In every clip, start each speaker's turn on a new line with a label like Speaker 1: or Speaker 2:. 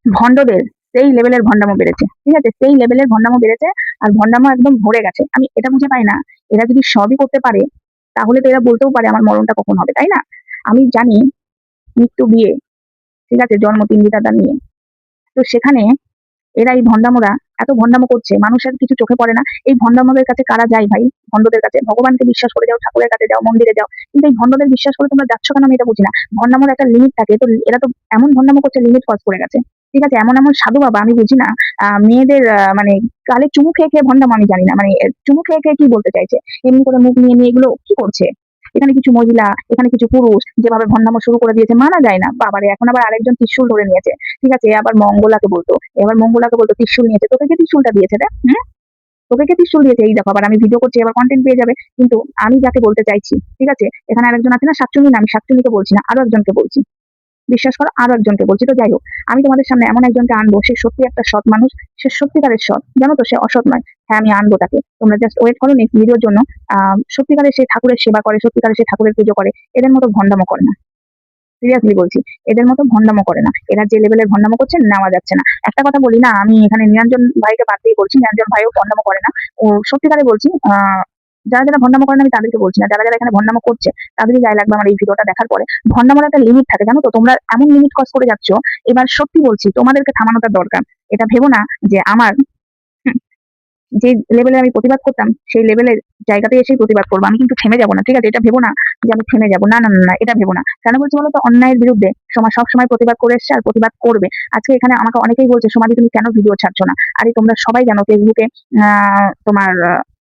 Speaker 1: ভণ্ডদের সেই লেভেলের ভণ্ডামো বেড়েছে, ঠিক আছে, সেই লেভেলের ভণ্ডামো বেড়েছে। আর ভণ্ডামো একদম ভরে গেছে। আমি এটা বুঝে পাই না, এরা যদি সবই করতে পারে তাহলে তো এরা বলতেও পারে আমার মরণটা কখন হবে, তাই না? আমি জানি মৃত্যু, বিয়ে, ঠিক আছে, জন্ম, তিন বিধাতা নিয়ে। তো সেখানে এরা এই ভণ্ডামোরা এত ভণ্ডামো করছে, মানুষের কিছু চোখে পড়ে না। এই ভণ্ডামোদের কাছে কারা যায় ভাই? ভণ্ডদের কাছে। ভগবানকে বিশ্বাস করে যাও, ঠাকুরের কাছে যাও, মন্দিরে যাও, কিন্তু এই ভণ্ডদের বিশ্বাস করে তোমরা যাচ্ছ কেন আমি এটা বুঝি না। ভণ্ডামোর একটা লিমিট থাকে, তো এরা তো এমন ভণ্ডামো করছে, লিমিট ক্রস করে গেছে। ঠিক আছে, এমন এমন সাধু বাবা আমি বুঝি না। মেয়েদের মানে গালে চুমু খেয়ে খেয়ে ভণ্ডামো আমি জানি না, মানে চুমু খেয়ে খেয়ে কি বলতে চাইছে, এমনি করে মুখ নিয়ে নিয়ে এগুলো কি করছে? এখানে কিছু মহিলা, এখানে কিছু পুরুষ যেভাবে ভণ্ডামো শুরু করে দিয়েছে, মানা যায় না। বাবারে, এখন আবার আরেকজন ত্রিশূল ধরে নিয়েছে। ঠিক আছে, আবার মঙ্গলাকে বলতো, এবার মঙ্গলাকে বলতো ত্রিশূল নিয়েছে। তোকে কে ত্রিশূলটা দিয়েছে রে? তোকে কে ত্রিশূল দিয়েছে? এই দেখো, আবার আমি ভিডিও করছি, এবার কন্টেন্ট পেয়ে যাবে। কিন্তু আমি যাকে বলতে চাইছি, ঠিক আছে, এখানে আরেকজন আছে না শাকচুন্নি, না আমি শাকচুন্নিকে বলছি না, আরো একজনকে বলছি। বিশ্বাস করো, আরো একজনকে বলছি। তো যাই হোক, আমি তোমাদের সামনে এমন একজনকে আনবো, সে সত্যি একটা সৎ মানুষ, সে সত্যিকারের সৎ, জানো তো, সে অসৎ নয়। হ্যাঁ, আমি আনবো তাকে, তোমরা জাস্ট ওয়েট করো নেক্সট ভিডিওর জন্য। সত্যিকারের সে ঠাকুরের সেবা করে, সত্যিকারের সে ঠাকুরের পুজো করে, এদের মতো ভণ্ডামো করে না। সিরিয়াসলি বলছি, এদের মতো ভণ্ডামো করে না। এরা যে লেভেলের ভণ্ডামো করছে, নেওয়া যাচ্ছে না। একটা কথা বলি না, আমি এখানে নিরঞ্জন ভাইকে বাদ দিয়ে বলছি, নিরঞ্জন ভাইও ভণ্ডামো করে না। ও সত্যিকারে বলছি, যারা যারা ভণ্ডামো করে না আমি তাদেরকে বলছি না, যারা যারা এখানে ভণ্ডামো করছে তাদেরই গায়ে লাগবে আমার এই ভিডিওটা দেখার পরে। ভণ্ডামোর একটা লিমিট থাকে, জানো তো, তোমরা এমন লিমিট ক্রস করে যাচ্ছ। এবার সত্যি বলছি, তোমাদেরকে থামানোটা দরকার। এটা ভেবো না যে আমার যে লেভেলে আমি প্রতিবাদ করতাম সেই লেভেলের জায়গাতে এসেই প্রতিবাদ করবো, আমি কিন্তু থেমে যাবো না, ঠিক আছে? এটা ভেবো না যে আমি থেমে যাবো, না না না না, এটা ভেবো না। কেন বলছি বলো তো? অন্যায়ের বিরুদ্ধে সমাজ সবসময় প্রতিবাদ করে এসছে আর প্রতিবাদ করবে। আজকে এখানে আমাকে অনেকেই বলছে, সমাধি তুমি কেন ভিডিও ছাড়ছো না? আরে তোমরা সবাই জানো ফেসবুকে তোমার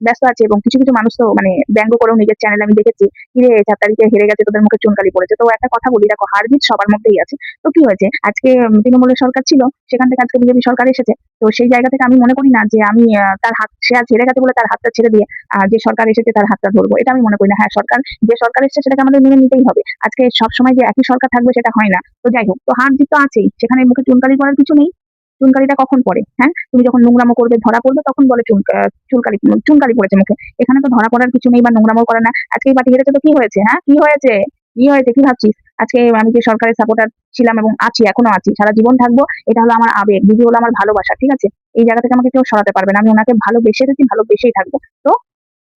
Speaker 1: ব্যস্ত আছে, এবং কিছু কিছু মানুষ তো মানে ব্যঙ্গ করেও নিজের চ্যানেল আমি দেখেছি, কিরে 4 তারিখে হেরে গেছে, তোদের মুখে চুনকালি পড়েছে। তো একটা কথা বলি, দেখো, হার জিত সবার মধ্যেই আছে। তো কি হয়েছে, আজকে তৃণমূলের সরকার ছিল, সেখান থেকে আজকে বিজেপি সরকার এসেছে। তো সেই জায়গা থেকে আমি মনে করি না যে আমি তার হাত, সে আজ হেরে গেছে বলে তার হাতটা ছেড়ে দিয়ে যে সরকার এসেছে তার হাতটা ধরবো, এটা আমি মনে করি না। হ্যাঁ, সরকার, যে সরকার এসেছে সেটাকে আমাদের মেনে নিতেই হবে। আজকে সবসময় যে একই সরকার থাকবে সেটা হয় না। তো যাই হোক, তো হার জিত তো আছেই, সেখানে মুখে চুনকালি করার কিছু নেই। চুনকালিটা কখন পড়ে? হ্যাঁ, তুমি যখন নোংরামো করবে, ধরা পড়বে, তখন বলে চুনকালি, চুনকালি পড়েছে মুখে। এখানে তো ধরা পড়ার কিছু নেই বা নোংরামো করে না। আজকে এই পার্টি হেরেছে তো কি হয়েছে? হ্যাঁ, কি হয়েছে? কি হয়েছে, কি ভাবছিস? আজকে আমি যে সরকারের সাপোর্টার ছিলাম এবং আছি, এখনো আছি, সারা জীবন থাকবো। এটা হলো আমার আবেগ, দিদি হলো আমার ভালোবাসা, ঠিক আছে? এই জায়গা থেকে আমাকে কেউ সরাতে পারবে না। আমি ওনাকে ভালোবেসে রেখেছি, ভালোবেসেই থাকবো। তো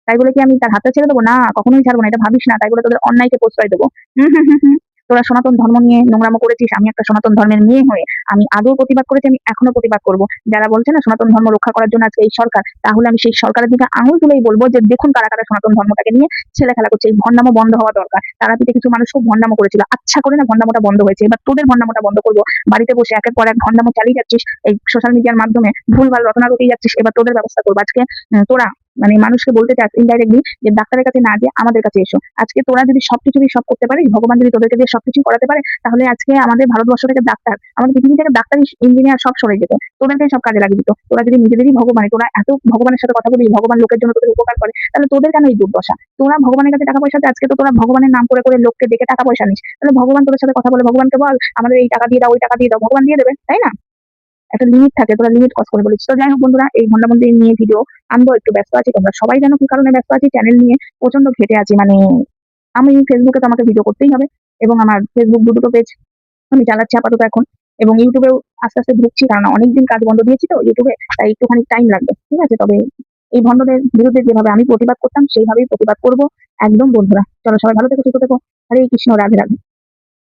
Speaker 1: তাই বলে কি আমি তার হাতটা ছেড়ে দেবো? না, কখনোই ছাড়বো না, এটা ভাবিস না। তাই বলে তোদের অন্যায়কে প্রশ্রয় দেবো? হুম হুম হুম হুম। তোরা সনাতন ধর্ম নিয়ে নোংরামো করেছিস, আমি একটা সনাতন ধর্মের মেয়ে হয়ে আমি আগেও প্রতিবাদ করেছি, আমি এখনো প্রতিবাদ করবো। যারা বলছে না সনাতন ধর্ম রক্ষা করার জন্য আজকে এই সরকার, তাহলে আমি সেই সরকারের দিকে আঙুল তুলেই বলবো যে দেখুন কারা কারা সনাতন ধর্মটাকে নিয়ে ছেলে খেলা করছে। এই ভণ্ডামো বন্ধ হওয়া দরকার। তারাপীঠে কিছু মানুষ খুব ভণ্ডামো করেছিল, আচ্ছা করে না ভণ্ডামোটা বন্ধ হয়েছে। এবার তোদের ভণ্ডামোটা বন্ধ করবো। বাড়িতে বসে একের পর এক ভণ্ডামো চালিয়ে যাচ্ছিস, এই সোশ্যাল মিডিয়ার মাধ্যমে ভুলভাল রটনা রটিয়ে যাচ্ছিস, এবার তোদের ব্যবস্থা করবো আজকে। তোরা মানে মানুষকে বলতে চাস ইনডাইরেক্টলি যে ডাক্তারের কাছে না গিয়ে আমাদের কাছে এসো। আজকে তোরা যদি সবকিছুই সব করতে পারিস, ভগবান যদি তোদেরকে দিয়ে সবকিছু করাতে পারে, তাহলে আজকে আমাদের ভারতবর্ষ থেকে ডাক্তার, আমাদের পৃথিবী থেকে ডাক্তার, ইঞ্জিনিয়ার সব সরে যেত, তোদেরকে সব কাজে লাগিয়ে দিত। তোরা যদি নিজেদেরই ভগবান, তোরা এত ভগবানের সাথে কথা বলিস, ভগবান লোকের জন্য তোদের উপকার করে, তাহলে তোদের কেন এই দুর্দশা? তোরা ভগবানের কাছে টাকা পয়সাতে, আজকে তো তোরা ভগবানের নাম করে করে লোককে ডেকে টাকা পয়সা নিস। তাহলে ভগবান তোদের সাথে কথা বলে, ভগবানকে বল আমাদের এই টাকা দিয়ে দাও, ওই টাকা দিয়ে দাও, ভগবান দিয়ে দেবে, তাই না? একটা লিমিট থাকে, তোরা লিমিট ক্রস করে বলেছিস। তো যাই হোক বন্ধুরা, এই ভণ্ডামন্দির নিয়ে ভিডিও আনবো, একটু ব্যস্ত আছি, তোমরা সবাই জানো কি কারণে ব্যস্ত আছি, চ্যানেল নিয়ে প্রচন্ড ঘেটে আছি। মানে আমি ফেসবুকে তো আমাকে ভিডিও করতেই হবে, এবং আমার ফেসবুক দুটো পেজ আমি চালাচ্ছি আপাতত এখন, এবং ইউটিউবেও আস্তে আস্তে ঢুকছি, কারণ অনেকদিন কাজ বন্ধ দিয়েছি তো ইউটিউবে, তাই একটুখানি টাইম লাগবে, ঠিক আছে? তবে এই ভণ্ডদের বিরুদ্ধে যেভাবে আমি প্রতিবাদ করতাম সেইভাবেই প্রতিবাদ করবো একদম। বন্ধুরা চলো, সবাই ভালো থেকো, সুস্থ থেকো। হরে কৃষ্ণ, রাধে রাধে।